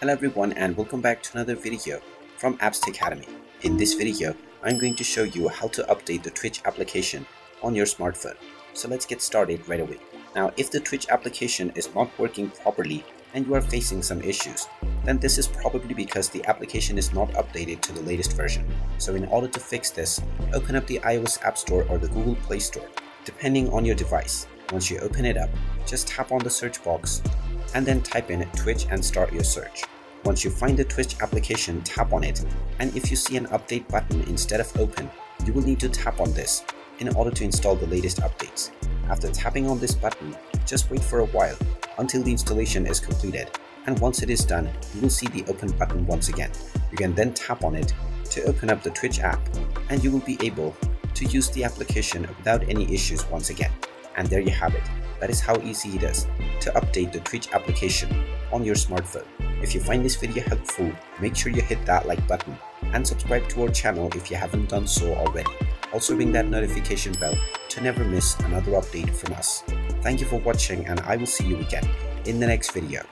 Hello everyone and welcome back to another video from Apps Academy. In this video, I'm going to show you how to update the Twitch application on your smartphone. So let's get started right away. Now, if the Twitch application is not working properly and you are facing some issues, then this is probably because the application is not updated to the latest version. So in order to fix this, open up the iOS App Store or the Google Play Store, depending on your device. Once you open it up, just tap on the search box and then type in Twitch and start your search. Once you find the Twitch application, tap on it, and if you see an update button instead of open, you will need to tap on this in order to install the latest updates. After tapping on this button, just wait for a while until the installation is completed, and once it is done, you will see the open button once again. You can then tap on it to open up the Twitch app, and you will be able to use the application without any issues once again. And there you have it. That is how easy it is to update the Twitch application on your smartphone. If you find this video helpful, make sure you hit that like button and subscribe to our channel if you haven't done so already. Also ring that notification bell to never miss another update from us. Thank you for watching, and I will see you again in the next video.